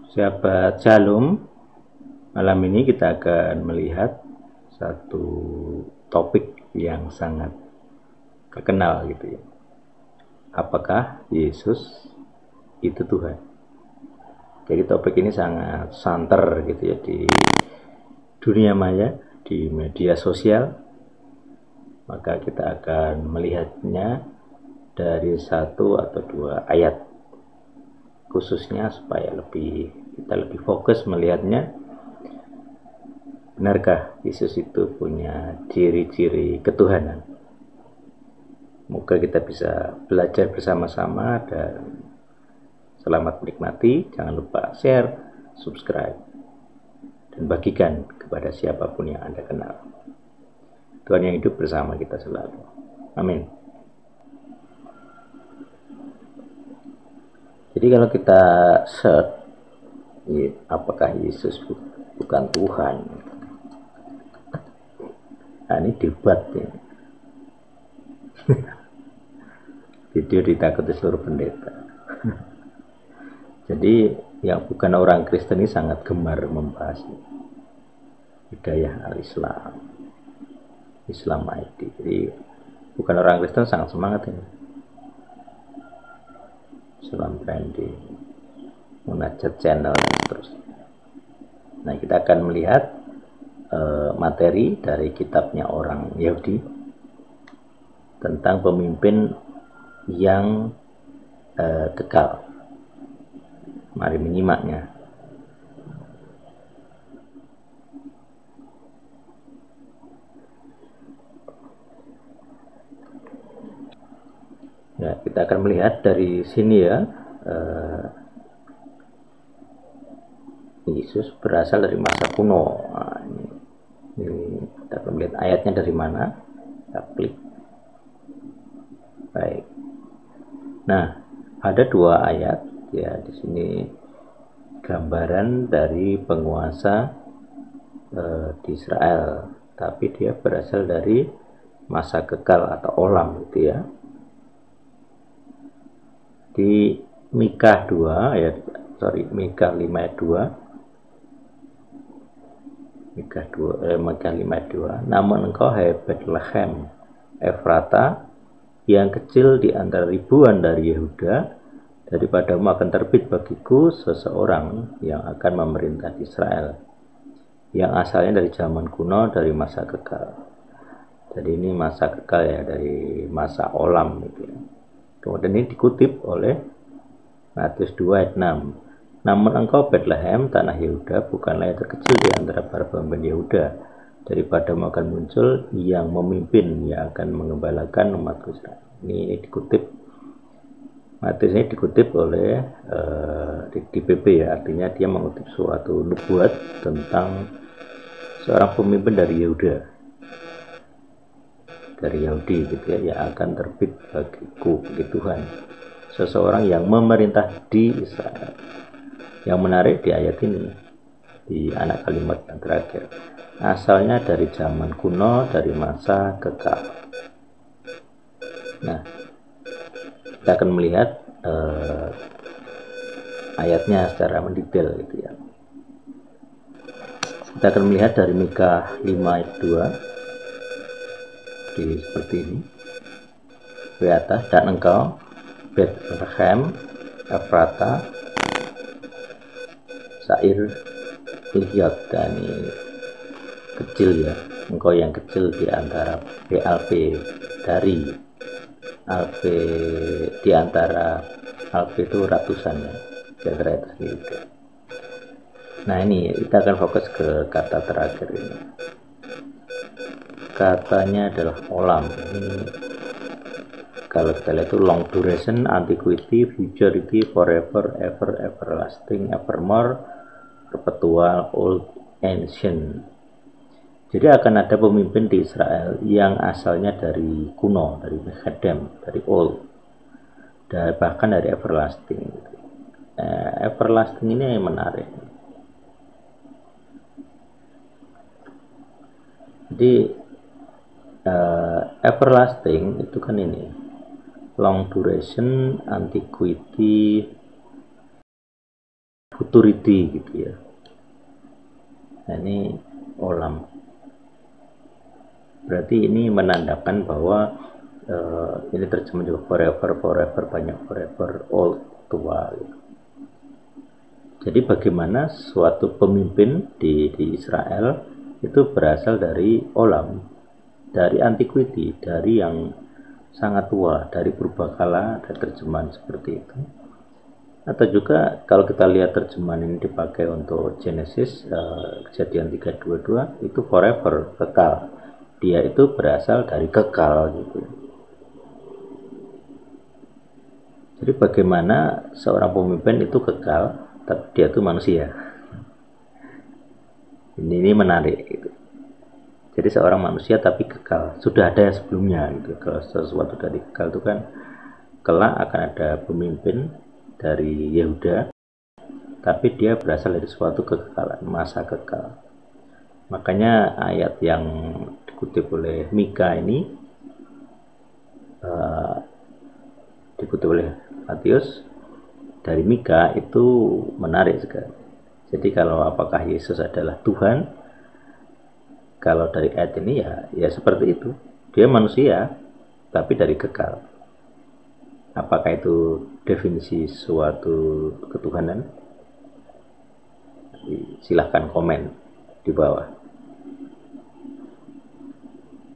Sahabat Shalom, malam ini kita akan melihat satu topik yang sangat terkenal gitu ya. Apakah Yesus itu Tuhan? Jadi topik ini sangat santer gitu ya di dunia maya, di media sosial. Maka kita akan melihatnya dari satu atau dua ayat, khususnya supaya kita lebih fokus melihatnya. Benarkah Yesus itu punya ciri-ciri ketuhanan? Semoga kita bisa belajar bersama-sama dan selamat menikmati. Jangan lupa share, subscribe, dan bagikan kepada siapapun yang Anda kenal. Tuhan yang hidup bersama kita selalu. Amin. Jadi kalau kita search, apakah Yesus bukan Tuhan? Nah, ini debat ya. Video ditakuti seluruh pendeta. Jadi yang bukan orang Kristen ini sangat gemar membahas hidayah al-Islam, Islam ID. Jadi bukan orang Kristen sangat semangat ini. Islam branding, munajat channel dan seterusnya. Nah, kita akan melihat materi dari kitabnya orang Yahudi tentang pemimpin yang kekal. Mari menyimaknya. Ya, kita akan melihat dari sini ya, Yesus berasal dari masa kuno. Nah, ini kita akan melihat ayatnya dari mana. Kita klik. Baik. Nah, ada dua ayat ya di sini, gambaran dari penguasa di Israel, tapi dia berasal dari masa kekal atau olam gitu ya. Di Mika 5 ayat 2, Mika 5 ayat 2. Namun engkau, hai Bethlehem Efrata, yang kecil di antara ribuan dari Yehuda, daripadamu akan terbit bagiku seseorang yang akan memerintah Israel, yang asalnya dari zaman kuno, dari masa kekal. Jadi ini masa kekal ya, dari masa olam gitu ya. Kemudian ini dikutip oleh Matius 2 ayat 6. Namun engkau Bethlehem, tanah Yehuda, bukanlah yang terkecil di antara para pemimpin Yehuda. Daripadamu akan muncul yang memimpin, yang akan mengembalakan umatku Israel. Ini dikutip, Matius ini dikutip oleh di PP ya, artinya dia mengutip suatu nubuat tentang seorang pemimpin dari Yehuda, dari Yahudi gitu ya, yang akan terbit bagiku, bagi Tuhan, seseorang yang memerintah di Israel. Yang menarik di ayat ini, di anak kalimat yang terakhir, asalnya dari zaman kuno, dari masa kekal. Nah, kita akan melihat ayatnya secara mendetail gitu ya. Kita akan melihat dari Mika 5 ayat 2. Seperti ini di atas, dan engkau Bethlehem Efrata Sair Ilyot, dan ini kecil ya, engkau yang kecil di antara BLP, dari LP, di antara LP itu ratusan ya, kira-kira itu. Nah, ini kita akan fokus ke kata terakhir ini. Katanya adalah olam. Ini kalau kita lihat itu long duration, antiquity, futurity, forever, ever, everlasting, evermore, perpetual, old, ancient. Jadi akan ada pemimpin di Israel yang asalnya dari kuno, dari Mechadem, dari old, dan bahkan dari everlasting. Everlasting ini yang menarik. Jadi everlasting itu kan ini, long duration, antiquity, futurity gitu ya. Nah, ini olam. Berarti ini menandakan bahwa ini terjemah juga forever, banyak forever, old, tua gitu. Jadi bagaimana suatu pemimpin di Israel itu berasal dari olam, dari antiquity, dari yang sangat tua, dari purbakala, ada terjemahan seperti itu. Atau juga kalau kita lihat terjemahan ini dipakai untuk Genesis, Kejadian 3:22 itu forever, kekal. Dia itu berasal dari kekal gitu. Jadi bagaimana seorang pemimpin itu kekal, tapi dia itu manusia. Ini menarik gitu. Jadi seorang manusia tapi kekal, sudah ada sebelumnya gitu. Kalau sesuatu dari kekal itu kan kelak akan ada pemimpin dari Yehuda, tapi dia berasal dari suatu kekekalan, masa kekal. Makanya ayat yang dikutip oleh Mika ini dikutip oleh Matius dari Mika itu menarik sekali. Jadi kalau apakah Yesus adalah Tuhan, kalau dari ayat ini ya seperti itu, dia manusia tapi dari kekal. Apakah itu definisi suatu ketuhanan? Silahkan komen di bawah.